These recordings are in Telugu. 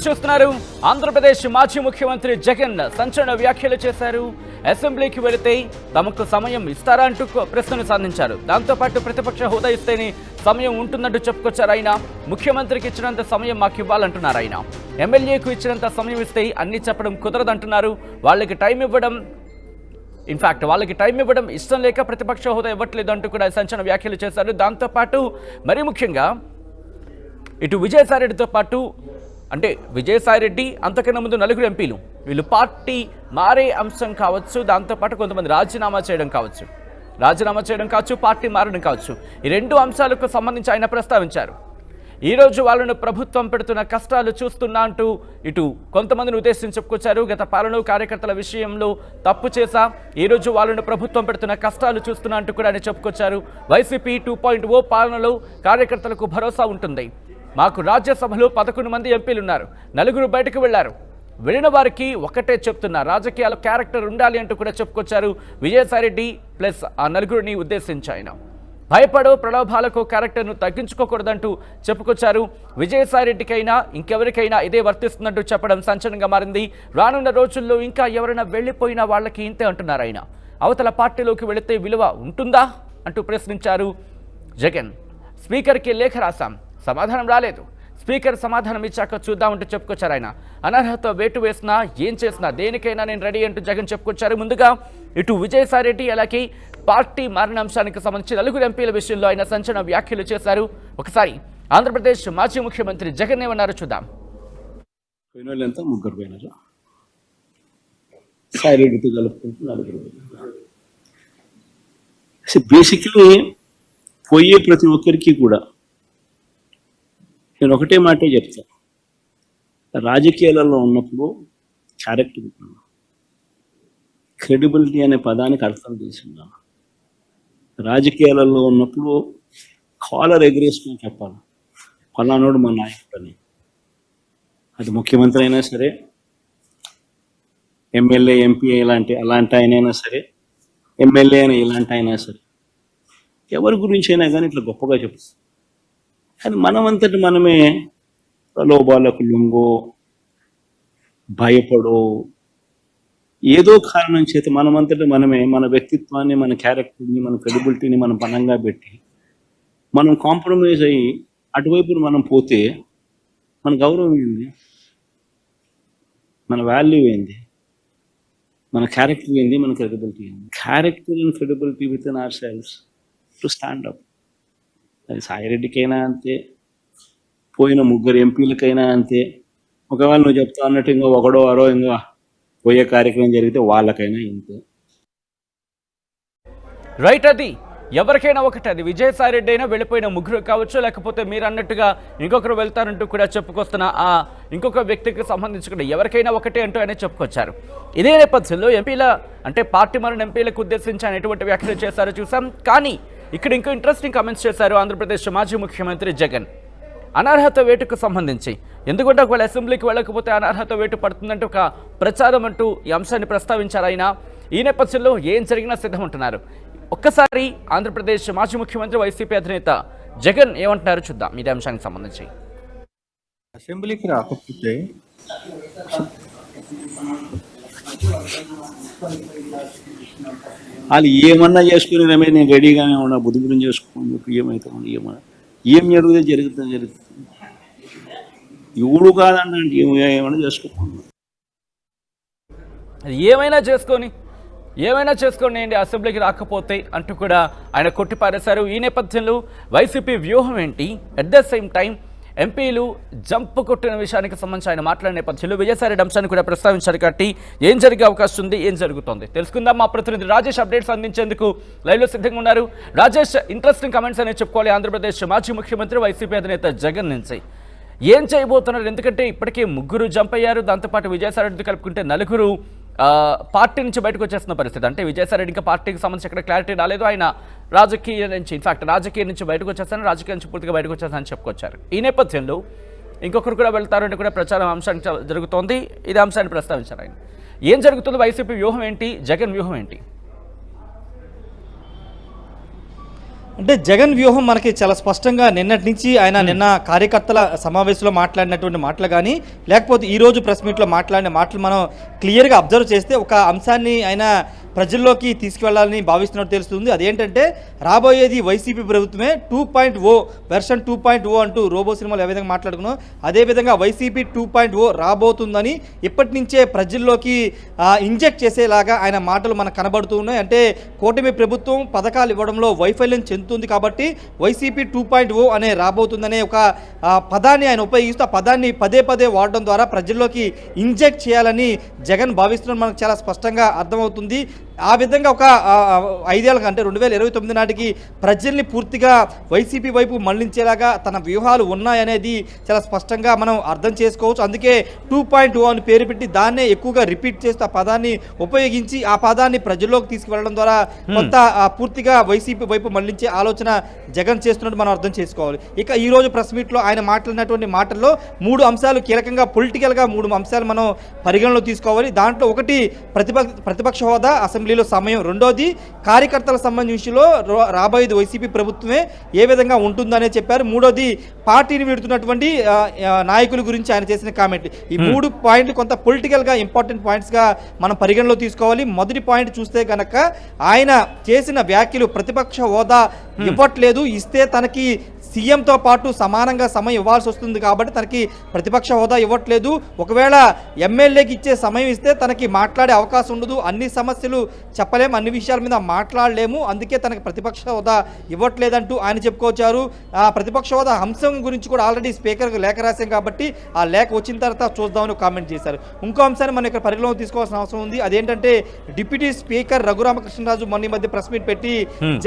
న్యూస్ చూస్తున్నారు. ఆంధ్రప్రదేశ్ మాజీ ముఖ్యమంత్రి జగన్ సంచలన వ్యాఖ్యలు చేశారు. అసెంబ్లీకి వెళితే తమకు సమయం ఇస్తారా అంటూ ప్రశ్నలు సంధించారు. దాంతోపాటు ప్రతిపక్ష హోదా ఇస్తేనే సమయం ఉంటుందంటూ చెప్పుకొచ్చారు ఆయన. ముఖ్యమంత్రికి ఇచ్చినంత సమయం మాకు ఇవ్వాలంటున్నారు ఆయన. ఎమ్మెల్యేకు ఇచ్చినంత సమయం ఇస్తే అన్ని చెప్పడం కుదరదంటున్నారు. వాళ్ళకి టైం ఇవ్వడం ఇష్టం లేక ప్రతిపక్ష హోదా ఇవ్వట్లేదు అంటూ కూడా సంచలన వ్యాఖ్యలు చేశారు. దాంతోపాటు మరీ ముఖ్యంగా ఇటు విజయసాయిరెడ్డితో పాటు అంటే విజయసాయిరెడ్డి అంతకన్నా ముందు నలుగురు ఎంపీలు వీళ్ళు పార్టీ మారే అంశం కావచ్చు, దాంతోపాటు కొంతమంది రాజీనామా చేయడం కావచ్చు, పార్టీ మారడం కావచ్చు, ఈ రెండు అంశాలకు సంబంధించి ఆయన ప్రస్తావించారు. ఈరోజు వాళ్ళను ప్రభుత్వం పెడుతున్న కష్టాలు చూస్తున్నా అంటూ ఇటు కొంతమందిని ఉద్దేశించి చెప్పుకొచ్చారు. గత పాలన కార్యకర్తల విషయంలో తప్పు చేశా, ఈరోజు వాళ్ళను ప్రభుత్వం పెడుతున్న కష్టాలు చూస్తున్నా అంటూ కూడా ఆయన చెప్పుకొచ్చారు. వైసీపీ 2.0 పాలనలో కార్యకర్తలకు భరోసా ఉంటుంది. మాకు రాజ్యసభలో 11 మంది ఎంపీలున్నారు, 4 బయటకు వెళ్లారు. వెళ్ళిన వారికి ఒకటే చెప్తున్నా, రాజకీయాల క్యారెక్టర్ ఉండాలి అంటూ కూడా చెప్పుకొచ్చారు. విజయసాయిరెడ్డి ప్లస్ ఆ 4 ఉద్దేశించి ఆయన భయపడో ప్రలోభాలకు క్యారెక్టర్ను తగ్గించుకోకూడదంటూ చెప్పుకొచ్చారు. విజయసాయిరెడ్డికైనా ఇంకెవరికైనా ఇదే వర్తిస్తుందంటూ చెప్పడం సంచలనంగా మారింది. రానున్న రోజుల్లో ఇంకా ఎవరైనా వెళ్ళిపోయినా వాళ్ళకి ఇంతే అంటున్నారు ఆయన. అవతల పార్టీలోకి వెళితే విలువ ఉంటుందా అంటూ ప్రశ్నించారు జగన్. స్పీకర్కి లేఖ రాశాం, సమాధానం రాలేదు. స్పీకర్ సమాధానం ఇచ్చాక చూద్దామంటూ చెప్పుకొచ్చారు ఆయన. అనర్హత వేటు వేసినా ఏం చేసినా దేనికైనా నేను రెడీ అంటూ జగన్ చెప్పుకొచ్చారు. ముందుగా ఇటు విజయసాయిరెడ్డి అలాగే పార్టీ మారిన అంశానికి సంబంధించి 4 ఎంపీల విషయంలో ఆయన సంచలన వ్యాఖ్యలు చేశారు. ఒకసారి ఆంధ్రప్రదేశ్ మాజీ ముఖ్యమంత్రి జగన్ ఏమన్నారో చూద్దాం. బేసిక్లీ పోయే ప్రతి ఒక్కరికి కూడా నేను ఒకటే మాటే చెప్తా, రాజకీయాలలో ఉన్నప్పుడు క్యారెక్టర్, క్రెడిబిలిటీ అనే పదానికి అర్థం తీసుకున్నాను. రాజకీయాలలో ఉన్నప్పుడు కాలర్ ఎగరేసుకుని చెప్పాలి, ఫలానోడు మా నాయకుడు అని. అది ముఖ్యమంత్రి అయినా సరే, ఎమ్మెల్యే ఎంపీ అలాంటి ఆయనైనా సరే, ఎమ్మెల్యే అయినా ఇలాంటి అయినా సరే, ఎవరి గురించి అయినా కానీ ఇట్లా గొప్పగా చెప్తాం. కానీ మనమంతటి మనమే ప్రలోభాలకు లొంగో, భయపడో, ఏదో కారణం చేత మనమంతటి మనమే మన వ్యక్తిత్వాన్ని, మన క్యారెక్టర్ని, మన క్రెడిబిలిటీని మనం పనంగా పెట్టి మనం కాంప్రమైజ్ అయ్యి అటువైపు మనం పోతే మన గౌరవం ఏంది, మన వాల్యూ ఏంది, మన క్యారెక్టర్ ఏంది, మన క్రెడిబిలిటీ ఏంది. Character and credibility within our selfs to stand up. అది సాయిరెడ్డికైనా అంతే, పోయిన 3 ఎంపీలకైనా అంతే. ఒకవేళ నువ్వు చెప్తా అన్నట్టు ఇంకో ఒకడో అరో ఇంకా పోయే కార్యక్రమం జరిగితే వాళ్ళకైనా ఇంతే. రైట్, అది ఎవరికైనా ఒకటి. అది విజయసాయిరెడ్డి అయినా వెళ్ళిపోయిన 3 కావచ్చు, లేకపోతే మీరు అన్నట్టుగా ఇంకొకరు వెళ్తారంటూ కూడా చెప్పుకొస్తున్న ఆ ఇంకొక వ్యక్తికి సంబంధించి కూడా ఎవరికైనా ఒకటే అంటూ ఆయన చెప్పుకొచ్చారు. ఇదే నేపథ్యంలో ఎంపీల అంటే పార్టీ మారిన ఎంపీలకు ఉద్దేశించి ఆయన ఎటువంటి వ్యాఖ్యలు చేశారో చూసాం. కానీ ఇక్కడ ఇంకో ఇంట్రెస్టింగ్ కామెంట్స్ చేశారు ఆంధ్రప్రదేశ్ మాజీ ముఖ్యమంత్రి జగన్. అనర్హత వేటుకు సంబంధించి ఎందుకంటే ఒకవేళ అసెంబ్లీకి వెళ్ళకపోతే అనర్హత వేటు పడుతుందంటూ ఒక ప్రచారం అంటూ ఈ అంశాన్ని ప్రస్తావించారు ఆయన. ఈ నేపథ్యంలో ఏం జరిగినా సిద్ధమంటున్నారు. ఒక్కసారి ఆంధ్రప్రదేశ్ మాజీ ముఖ్యమంత్రి వైసీపీ అధినేత జగన్ ఏమంటున్నారో చూద్దాం ఇదే అంశానికి సంబంధించి. అసెంబ్లీకి రాకపోతే వాళ్ళు ఏమన్నా చేసుకుని రమేష్ నేను రెడీగానే ఉన్నా, బుద్ధి చేసుకోండి, ఏమవుతాం, ఏం జరుగుతుంది. ఎవడు కాదండి, ఏమైనా చేసుకోండి, ఏమైనా చేసుకోండి అసెంబ్లీకి రాకపోతే అంటూ కూడా ఆయన కొట్టిపారేశారు. ఈ నేపథ్యంలో వైసీపీ వ్యూహం ఏంటి, అట్ ద సేమ్ టైం ఎంపీలు జంప్ కొట్టిన విషయానికి సంబంధించి ఆయన మాట్లాడిన నేపథ్యంలో విజయసాయిరెడ్డి అంశాన్ని కూడా ప్రస్తావించారు. కాబట్టి ఏం జరిగే అవకాశం ఉంది, ఏం జరుగుతోంది తెలుసుకుందాం. మా ప్రతినిధి రాజేష్ అప్డేట్స్ అందించేందుకు లైవ్లో సిద్ధంగా ఉన్నారు. రాజేష్, ఇంట్రెస్టింగ్ కమెంట్స్ అనేది చెప్పుకోవాలి ఆంధ్రప్రదేశ్ మాజీ ముఖ్యమంత్రి వైసీపీ అధినేత జగన్ నుంచి. ఏం చేయబోతున్నారు, ఎందుకంటే ఇప్పటికే 3 జంప్ అయ్యారు, దాంతోపాటు విజయసాయిరెడ్డి కలుపుకుంటే 4 పార్టీ నుంచి బయటకు వచ్చేస్తున్న పరిస్థితి. అంటే విజయసాయిరెడ్డి ఇంకా పార్టీకి సంబంధించి ఎక్కడ క్లారిటీ రాలేదు, ఆయన రాజకీయం నుంచి బయటకు వచ్చేస్తాను, రాజకీయం నుంచి పూర్తిగా బయటకు వచ్చేస్తానని చెప్పుకొచ్చారు. ఈ నేపథ్యంలో ఇంకొకరు కూడా వెళ్తారంటే కూడా ప్రచారం అంశానికి జరుగుతోంది. ఇదే అంశాన్ని ప్రస్తావించారు ఆయన. ఏం జరుగుతుంది, వైసీపీ వ్యూహం ఏంటి, జగన్ వ్యూహం ఏంటి? అంటే జగన్ వ్యూహం మనకి చాలా స్పష్టంగా నిన్నటి నుంచి ఆయన నిన్న కార్యకర్తల సమావేశంలో మాట్లాడినటువంటి మాటలు కానీ లేకపోతే ఈరోజు ప్రెస్ మీట్లో మాట్లాడిన మాటలు మనం క్లియర్గా అబ్జర్వ్ చేస్తే ఒక అంశాన్ని ఆయన ప్రజల్లోకి తీసుకువెళ్లాలని భావిస్తున్నట్టు తెలుస్తుంది. అదేంటంటే రాబోయేది వైసీపీ ప్రభుత్వమే 2.0 వెర్షన్ 2.0 అంటూ రోబో సినిమాలు ఏ విధంగా మాట్లాడుకున్నాం అదేవిధంగా వైసీపీ 2.0 రాబోతుందని ఇప్పటి నుంచే ప్రజల్లోకి ఇంజెక్ట్ చేసేలాగా ఆయన మాటలు మనకు కనబడుతూ ఉన్నాయి. అంటే కూటమి ప్రభుత్వం పథకాలు ఇవ్వడంలో వైఫల్యం చెందుతుంది కాబట్టి వైసీపీ 2.0 అనే రాబోతుందనే ఒక పదాన్ని ఆయన ఉపయోగిస్తూ ఆ పదాన్ని పదే పదే వాడడం ద్వారా ప్రజల్లోకి ఇంజెక్ట్ చేయాలని జగన్ భావిస్తున్నది మనకు చాలా స్పష్టంగా అర్థమవుతుంది. ఆ విధంగా ఒక 5 ఏళ్ళ అంటే 2029 నాటికి ప్రజల్ని పూర్తిగా వైసీపీ వైపు మళ్లించేలాగా తన వ్యూహాలు ఉన్నాయనేది చాలా స్పష్టంగా మనం అర్థం చేసుకోవచ్చు. అందుకే 2.0 అని పేరు పెట్టి దాన్నే ఎక్కువగా రిపీట్ చేస్తూ ఆ పదాన్ని ఉపయోగించి ఆ పదాన్ని ప్రజల్లోకి తీసుకువెళ్ళడం ద్వారా కొంత పూర్తిగా వైసీపీ వైపు మళ్లించే ఆలోచన జగన్ చేస్తున్నట్టు మనం అర్థం చేసుకోవాలి. ఇక ఈరోజు ప్రెస్ మీట్లో ఆయన మాట్లాడినటువంటి మాటల్లో 3 అంశాలు కీలకంగా పొలిటికల్గా 3 అంశాలు మనం పరిగణలో తీసుకోవాలి. దాంట్లో ఒకటి ప్రతిపక్ష హోదా అసెంబ్లీలో సమయం, రెండోది కార్యకర్తల సంబంధించిన విషయంలో రాబోయేది వైసీపీ ప్రభుత్వమే ఏ విధంగా ఉంటుందనే చెప్పారు, మూడోది పార్టీని విడుతున్నటువంటి నాయకుల గురించి ఆయన చేసిన కామెంట్. ఈ 3 పాయింట్లు కొంత పొలిటికల్గా ఇంపార్టెంట్ పాయింట్స్గా మనం పరిగణలో తీసుకోవాలి. మొదటి పాయింట్ చూస్తే కనుక ఆయన చేసిన వ్యాఖ్యలు ప్రతిపక్ష హోదా ఇవ్వట్లేదు, ఇస్తే తనకి సీఎంతో పాటు సమానంగా సమయం ఇవ్వాల్సి వస్తుంది కాబట్టి తనకి ప్రతిపక్ష హోదా ఇవ్వట్లేదు, ఒకవేళ ఎమ్మెల్యేకి ఇచ్చే సమయం ఇస్తే తనకి మాట్లాడే అవకాశం ఉండదు, అన్ని సమస్యలు చెప్పలేము, అన్ని విషయాల మీద మాట్లాడలేము, అందుకే తనకి ప్రతిపక్ష హోదా ఇవ్వట్లేదంటూ ఆయన చెప్పుకొచ్చారు. ఆ ప్రతిపక్ష హోదా అంశం గురించి కూడా ఆల్రెడీ స్పీకర్కి లేఖ రాశాం కాబట్టి ఆ లేఖ వచ్చిన తర్వాత చూద్దామని కామెంట్ చేశారు. ఇంకో అంశాన్ని మనం ఇక్కడ పరిగణలోకి తీసుకోవాల్సిన అవసరం ఉంది. అదేంటంటే డిప్యూటీ స్పీకర్ రఘురామకృష్ణరాజు మొన్న మధ్య ప్రెస్ మీట్ పెట్టి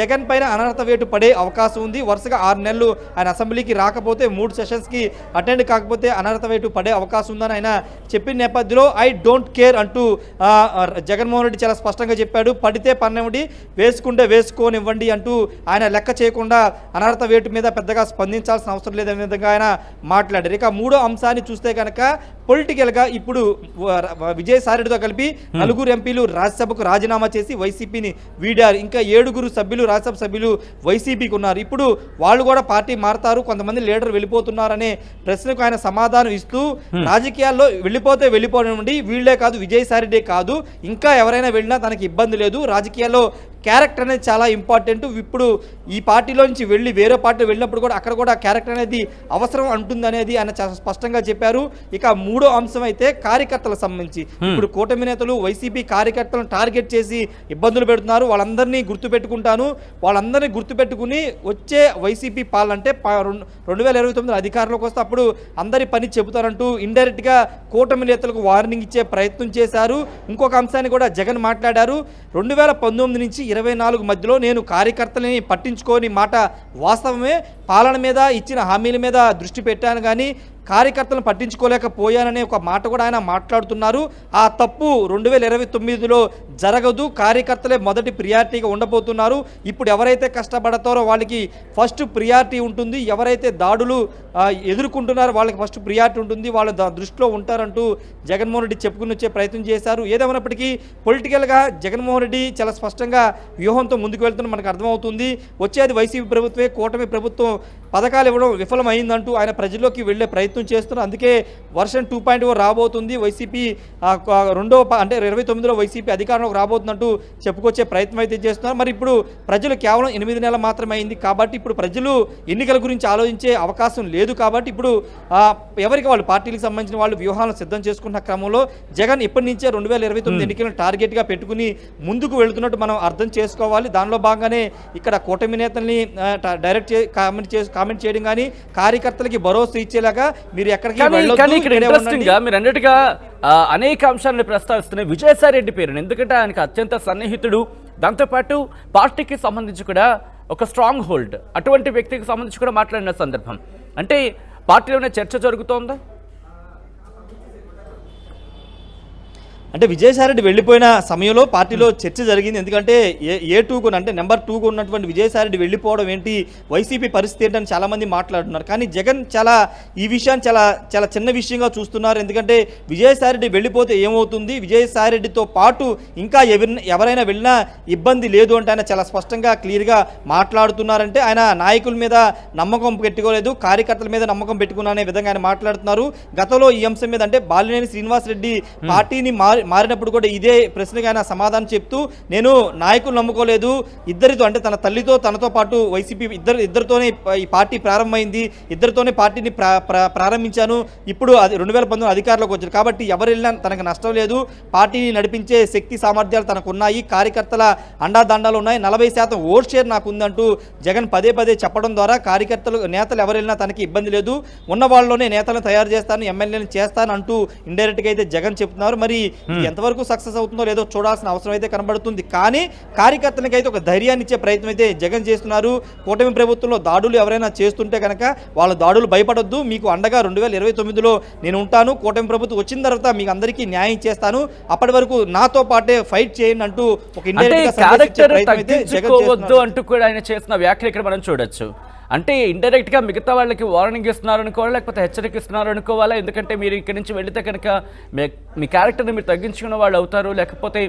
జగన్ పైన అనర్హత వేటు పడే అవకాశం ఉంది, వరుసగా 6 నెలలు ఆయన అసెంబ్లీకి రాకపోతే 3 సెషన్స్కి అటెండ్ కాకపోతే అనర్హత వేటు పడే అవకాశం ఉందని ఆయన చెప్పిన నేపథ్యంలో ఐ డోంట్ కేర్ అంటూ జగన్మోహన్ రెడ్డి చాలా స్పష్టంగా చెప్పాడు. పడితే పన్నివ్వండి, వేసుకుంటే వేసుకోనివ్వండి అంటూ ఆయన లెక్క చేయకుండా అనర్హత వేటు మీద పెద్దగా స్పందించాల్సిన అవసరం లేదనే విధంగా ఆయన మాట్లాడారు. ఇక 3వ అంశాన్ని చూస్తే కనుక పొలిటికల్గా ఇప్పుడు విజయసాయిరెడ్డితో కలిపి 4 ఎంపీలు రాజ్యసభకు రాజీనామా చేసి వైసీపీని వీడారు. ఇంకా 7 సభ్యులు రాజ్యసభ సభ్యులు వైసీపీకి ఉన్నారు. ఇప్పుడు వాళ్ళు కూడా పార్టీ మారుతారు, కొంతమంది లీడర్ వెళ్ళిపోతున్నారనే ప్రశ్నకు ఆయన సమాధానం ఇస్తూ రాజకీయాల్లో వెళ్ళిపోనివ్వండి, వీళ్లే కాదు విజయసాయిరెడ్డి కాదు ఇంకా ఎవరైనా వెళ్ళినా తనకి ఇబ్బంది లేదు, రాజకీయాల్లో క్యారెక్టర్ అనేది చాలా ఇంపార్టెంట్, ఇప్పుడు ఈ పార్టీలో నుంచి వెళ్ళి వేరే పార్టీ వెళ్ళినప్పుడు కూడా అక్కడ కూడా క్యారెక్టర్ అనేది అవసరం అంటుంది అనేది ఆయన చాలా స్పష్టంగా చెప్పారు. ఇక 3వ అంశం అయితే కార్యకర్తలకు సంబంధించి ఇప్పుడు కూటమి నేతలు వైసీపీ కార్యకర్తలను టార్గెట్ చేసి ఇబ్బందులు పెడుతున్నారు, వాళ్ళందరినీ గుర్తుపెట్టుకుంటాను, వాళ్ళందరినీ గుర్తుపెట్టుకుని వచ్చే వైసీపీ పాలన అంటే 2029 అధికారంలోకి వస్తే అప్పుడు అందరి పని చెబుతారంటూ ఇండైరెక్ట్గా కూటమి నేతలకు వార్నింగ్ ఇచ్చే ప్రయత్నం చేశారు. ఇంకొక అంశాన్ని కూడా జగన్ మాట్లాడారు, 2019 నుంచి 24 మధ్యలో నేను కార్యకర్తలని పట్టించుకోని మాట వాస్తవమే, పాలన మీద ఇచ్చిన హామీల మీద దృష్టి పెట్టాను కానీ కార్యకర్తలను పట్టించుకోలేకపోయాననే ఒక మాట కూడా ఆయన మాట్లాడుతున్నారు. ఆ తప్పు 2029లో జరగదు, కార్యకర్తలే మొదటి ప్రియారిటీగా ఉండబోతున్నారు, ఇప్పుడు ఎవరైతే కష్టపడతారో వాళ్ళకి ఫస్ట్ ప్రియారిటీ ఉంటుంది, ఎవరైతే దాడులు ఎదుర్కొంటున్నారో వాళ్ళకి ఫస్ట్ ప్రియారిటీ ఉంటుంది, వాళ్ళ దృష్టిలో ఉంటారంటూ జగన్మోహన్ రెడ్డి చెప్పుకుని వచ్చే ప్రయత్నం చేశారు. ఏదేమైనప్పటికీ పొలిటికల్గా జగన్మోహన్ రెడ్డి చాలా స్పష్టంగా వ్యూహంతో ముందుకు వెళ్తున్న మనకు అర్థమవుతుంది. వచ్చేది వైసీపీ ప్రభుత్వమే, కూటమి ప్రభుత్వం పథకాలు ఇవ్వడం విఫలమైందంటూ ఆయన ప్రజల్లోకి వెళ్లే ప్రయత్నం చేస్తున్నారు. అందుకే వర్షన్ 2.0 రాబోతుంది, వైసీపీ అంటే 29లో వైసీపీ అధికారంలోకి రాబోతుందంటూ చెప్పుకొచ్చే ప్రయత్నం అయితే చేస్తున్నారు. మరి ఇప్పుడు ప్రజలు కేవలం 8 నెలలు మాత్రమే అయింది కాబట్టి ఇప్పుడు ప్రజలు ఎన్నికల గురించి ఆలోచించే అవకాశం లేదు కాబట్టి ఇప్పుడు ఎవరికి వాళ్ళు పార్టీలకు సంబంధించిన వాళ్ళు వ్యూహాలను సిద్ధం చేసుకున్న క్రమంలో జగన్ ఇప్పటి నుంచే 2029 ఎన్నికలను టార్గెట్గా పెట్టుకుని ముందుకు వెళుతున్నట్టు మనం అర్థం చేసుకోవాలి. దానిలో భాగంగానే ఇక్కడ కూటమి నేతల్ని డైరెక్ట్ కామెంట్ చేయడం కానీ కార్యకర్తలకి భరోసా ఇచ్చేలాగా మీరు ఎక్కడికి మీరు అన్నట్టుగా అనేక అంశాలను ప్రస్తావిస్తున్నాయి విజయసాయిరెడ్డి పేరును, ఎందుకంటే ఆయనకు అత్యంత సన్నిహితుడు, దాంతోపాటు పార్టీకి సంబంధించి కూడా ఒక స్ట్రాంగ్ హోల్డ్, అటువంటి వ్యక్తికి సంబంధించి కూడా మాట్లాడిన సందర్భం అంటే పార్టీలోనే చర్చ జరుగుతోందా? అంటే విజయసాయిరెడ్డి వెళ్ళిపోయిన సమయంలో పార్టీలో చర్చ జరిగింది. ఎందుకంటే ఏ2కు అంటే నెంబర్ 2కు ఉన్నటువంటి విజయసాయిరెడ్డి వెళ్ళిపోవడం ఏంటి, వైసీపీ పరిస్థితి ఏంటని చాలామంది మాట్లాడుతున్నారు. కానీ జగన్ ఈ విషయాన్ని చాలా చిన్న విషయంగా చూస్తున్నారు. ఎందుకంటే విజయసాయిరెడ్డి వెళ్ళిపోతే ఏమవుతుంది, విజయసాయిరెడ్డితో పాటు ఇంకా ఎవరైనా వెళ్ళినా ఇబ్బంది లేదు అంటే ఆయన చాలా స్పష్టంగా క్లియర్గా మాట్లాడుతున్నారంటే ఆయన నాయకుల మీద నమ్మకం పెట్టుకోలేదు, కార్యకర్తల మీద నమ్మకం పెట్టుకున్నానే విధంగా ఆయన మాట్లాడుతున్నారు. గతంలో ఈ అంశం మీద అంటే బాలినేని శ్రీనివాసరెడ్డి పార్టీని మారినప్పుడు కూడా ఇదే ప్రశ్నగా ఆయన సమాధానం చెప్తూ, నేను నాయకులు నమ్ముకోలేదు, ఇద్దరితో అంటే తన తల్లితో తనతో పాటు వైసీపీ ఇద్దరితోనే ఈ పార్టీ ప్రారంభమైంది, ఇద్దరితోనే పార్టీని ప్రారంభించాను, ఇప్పుడు అది 2019 అధికారంలోకి వచ్చారు కాబట్టి ఎవరు వెళ్ళినా తనకు నష్టం లేదు, పార్టీని నడిపించే శక్తి సామర్థ్యాలు తనకు ఉన్నాయి, కార్యకర్తల అండాదండాలు ఉన్నాయి, 40% ఓట్ షేర్ నాకు ఉందంటూ జగన్ పదే చెప్పడం ద్వారా నేతలు ఎవరు వెళ్ళినా తనకి ఇబ్బంది లేదు, ఉన్న వాళ్ళలోనే నేతలను తయారు చేస్తాను, ఎమ్మెల్యేలను చేస్తాను అంటూ ఇండైరెక్ట్గా అయితే జగన్ చెప్తున్నారు. మరి ఎంతవరకు సక్సెస్ అవుతుందో లేదో చూడాల్సిన అవసరం అయితే కనబడుతుంది. కానీ కార్యకర్తలకి అయితే ఒక ధైర్యాన్ని ఇచ్చే ప్రయత్నం అయితే జగన్ చేస్తున్నారు. కూటమి ప్రభుత్వంలో దాడులు ఎవరైనా చేస్తుంటే కనుక వాళ్ళ దాడులు భయపడొద్దు, మీకు అండగా 2029లో నేను ఉంటాను, కూటమి ప్రభుత్వం వచ్చిన తర్వాత మీకు అందరికీ న్యాయం చేస్తాను, అప్పటి వరకు నాతో పాటే ఫైట్ చేయండి అంటూ ఒక తగ్గించుకోవద్దు అంటూ కూడా ఆయన చేసిన వ్యాఖ్యలు ఇక్కడ మనం చూడొచ్చు. అంటే ఇండైరెక్ట్ గా మిగతా వాళ్ళకి వార్నింగ్ ఇస్తున్నారు అనుకోవాలి, లేకపోతే హెచ్చరిక ఇస్తున్నారు అనుకోవాలా? ఎందుకంటే మీరు ఇక్కడి నుంచి వెళితే కనుక మీ క్యారెక్టర్ని మీరు తగ్గించుకున్న వాళ్ళు అవుతారు, లేకపోతే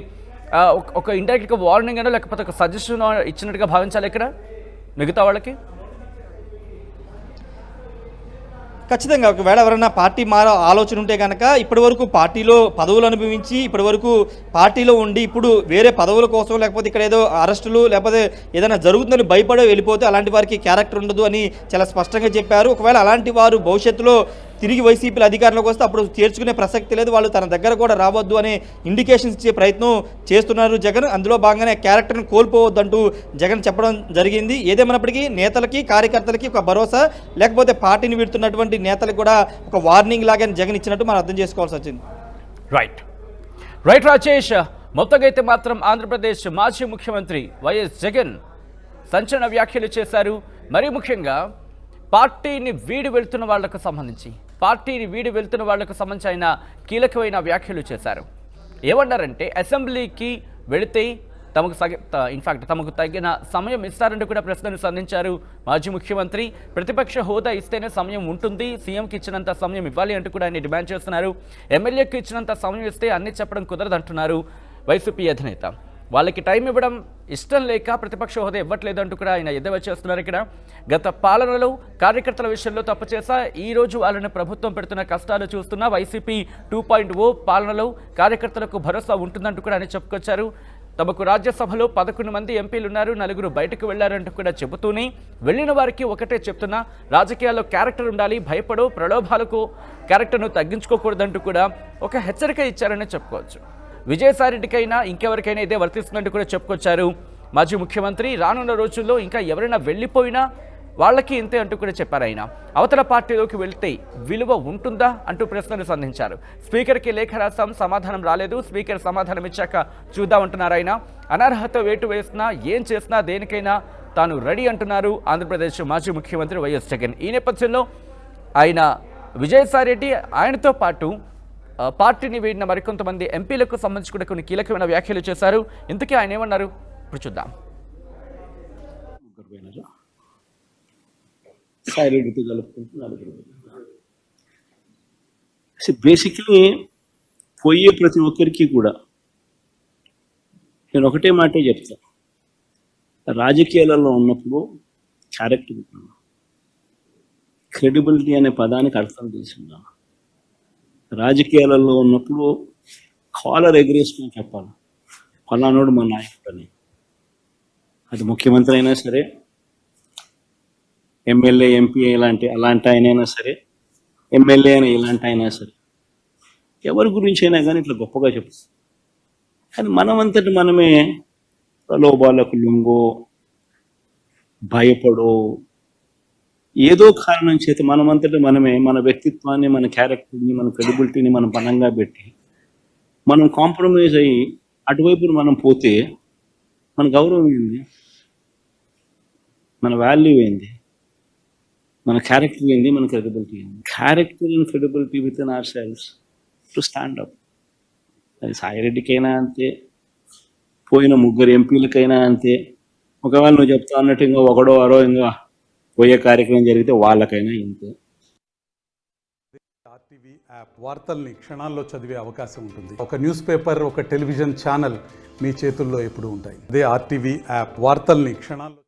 ఒక ఇండైరెక్ట్ గా వార్నింగ్ అనో లేకపోతే ఒక సజెషన్ ఇచ్చినట్టుగా భావించాలి ఇక్కడ మిగతా వాళ్ళకి. ఖచ్చితంగా ఒకవేళ ఎవరైనా పార్టీ ఆలోచన ఉంటే కనుక ఇప్పటి వరకు పార్టీలో పదవులు అనుభవించి ఇప్పటి వరకు పార్టీలో ఉండి ఇప్పుడు వేరే పదవుల కోసం లేకపోతే ఇక్కడ ఏదో అరెస్టులు లేకపోతే ఏదైనా జరుగుతుందని భయపడే వెళ్ళిపోతే అలాంటి వారికి క్యారెక్టర్ ఉండదు అని చాలా స్పష్టంగా చెప్పారు. ఒకవేళ అలాంటి వారు భవిష్యత్తులో తిరిగి వైసీపీలో అధికారంలోకి వస్తే అప్పుడు చేర్చుకునే ప్రసక్తి లేదు, వాళ్ళు తన దగ్గర కూడా రావద్దు అనే ఇండికేషన్స్ ఇచ్చే ప్రయత్నం చేస్తున్నారు జగన్. అందులో భాగంగానే క్యారెక్టర్ని కోల్పోవద్దంటూ జగన్ చెప్పడం జరిగింది. ఏదేమైనప్పటికీ నేతలకి కార్యకర్తలకి ఒక భరోసా, లేకపోతే పార్టీని వీడుతున్నటువంటి నేతలకు కూడా ఒక వార్నింగ్ లాగా జగన్ ఇచ్చినట్టు మనం అర్థం చేసుకోవాల్సి వచ్చింది. రైట్ రాజేష్, మొత్తంగా అయితే మాత్రం ఆంధ్రప్రదేశ్ మాజీ ముఖ్యమంత్రి వైఎస్ జగన్ సంచలన వ్యాఖ్యలు చేశారు. మరీ ముఖ్యంగా పార్టీని వీడి వెళ్తున్న వాళ్లకు సంబంధించి ఆయన కీలకమైన వ్యాఖ్యలు చేశారు. ఏమన్నారంటే అసెంబ్లీకి వెళితే తమకు తగిన సమయం ఇస్తారంటూ కూడా ప్రశ్నలు సంధించారు మాజీ ముఖ్యమంత్రి. ప్రతిపక్ష హోదా ఇస్తేనే సమయం ఉంటుంది, సీఎంకి ఇచ్చినంత సమయం ఇవ్వాలి అంటూ కూడా ఆయన డిమాండ్ చేస్తున్నారు. ఎమ్మెల్యేకి ఇచ్చినంత సమయం ఇస్తే అన్ని చెప్పడం కుదరదంటున్నారు వైసీపీ అధినేత. వాళ్ళకి టైం ఇవ్వడం ఇష్టం లేక ప్రతిపక్ష హోదా ఇవ్వట్లేదు అంటూ కూడా ఆయన ఎద్దేవా చేస్తున్నారు. ఇక్కడ గత పాలనలో కార్యకర్తల విషయంలో తప్పు చేశా, ఈ రోజు వాళ్ళని ప్రభుత్వం పెడుతున్న కష్టాలు చూస్తున్నా వైసీపీ 2.0 పాలనలో కార్యకర్తలకు భరోసా ఉంటుందంటూ కూడా ఆయన చెప్పుకొచ్చారు. తమకు రాజ్యసభలో 11 మంది ఎంపీలు ఉన్నారు, 4 బయటకు వెళ్లారంటూ కూడా చెబుతూనే వెళ్ళిన వారికి ఒకటే చెప్తున్నా, రాజకీయాల్లో క్యారెక్టర్ ఉండాలి, భయపడో ప్రలోభాలకు క్యారెక్టర్ను తగ్గించుకోకూడదంటూ కూడా ఒక హెచ్చరిక ఇచ్చారని చెప్పుకోవచ్చు. విజయసాయిరెడ్డికైనా ఇంకెవరికైనా ఇదే వర్తిస్తున్నట్టు కూడా చెప్పుకొచ్చారు మాజీ ముఖ్యమంత్రి. రానున్న రోజుల్లో ఇంకా ఎవరైనా వెళ్ళిపోయినా వాళ్ళకి ఇంతే అంటూ కూడా చెప్పారు ఆయన. అవతల పార్టీలోకి వెళ్తే విలువ ఉంటుందా అంటూ ప్రశ్నలు సంధించారు. స్పీకర్కి లేఖ రాసాం, సమాధానం రాలేదు, స్పీకర్ సమాధానం ఇచ్చాక చూద్దామంటున్నారు ఆయన. అనర్హత వేటు వేసినా ఏం చేసినా దేనికైనా తాను రెడీ అంటున్నారు ఆంధ్రప్రదేశ్ మాజీ ముఖ్యమంత్రి వైఎస్ జగన్. ఈ నేపథ్యంలో ఆయన విజయసాయిరెడ్డి ఆయనతో పాటు పార్టీని వీడిన మరికొంతమంది ఎంపీలకు సంబంధించి కూడా కొన్ని కీలకమైన వ్యాఖ్యలు చేశారు. ఇంతకీ ఆయన ఏమన్నారు ఇప్పుడు చూద్దాం. బేసిక్లీ పోయే ప్రతి ఒక్కరికి కూడా నేను ఒకటే మాటే చెప్తా, రాజకీయాలలో ఉన్నప్పుడు క్యారెక్టర్ క్రెడిబిలిటీ అనే పదానికి అర్థం తీసుకుందాం. రాజకీయాలలో ఉన్నప్పుడు కాలర్ ఎగరేసుకొని చెప్పాలి, ఫలానోడు మా నాయకుడు అని. అది ముఖ్యమంత్రి అయినా సరే, ఎమ్మెల్యే ఎంపీ అలాంటి ఆయనైనా సరే, ఎమ్మెల్యే అయినా ఇలాంటి అయినా సరే, ఎవరి గురించి అయినా కానీ ఇట్లా గొప్పగా చెప్తాం. కానీ మనమంతటి మనమే ప్రలోభాలకు లొంగో, భయపడో, ఏదో కారణం చేత మనమంతటి మనమే మన వ్యక్తిత్వాన్ని, మన క్యారెక్టర్ని, మన క్రెడిబిలిటీని మనం బలంగా పెట్టి మనం కాంప్రమైజ్ అయ్యి అటువైపు మనం పోతే మన గౌరవం ఏంది, మన వాల్యూ ఏంది, మన క్యారెక్టర్ ఏంది, మన క్రెడిబిలిటీ ఏంది. Character and credibility within hour selves to stand up. అది సాయిరెడ్డికైనా అంతే, పోయిన 3 ఎంపీలకైనా అంతే. ఒకవేళ నువ్వు చెప్తా అన్నట్టు ఇంకా ఒకడో అరో ఇంకా పోయే కార్యక్రమం జరిగితే వాళ్ళకైనా ఇంతే. ఆర్టీవీ యాప్ వార్తల్ని క్షణాల్లో చదివే అవకాశం ఉంటుంది. ఒక న్యూస్ పేపర్, ఒక టెలివిజన్ ఛానల్ మీ చేతుల్లో ఎప్పుడూ ఉంటాయి. అదే ఆర్టీవీ యాప్ వార్తల్ని క్షణాల్లో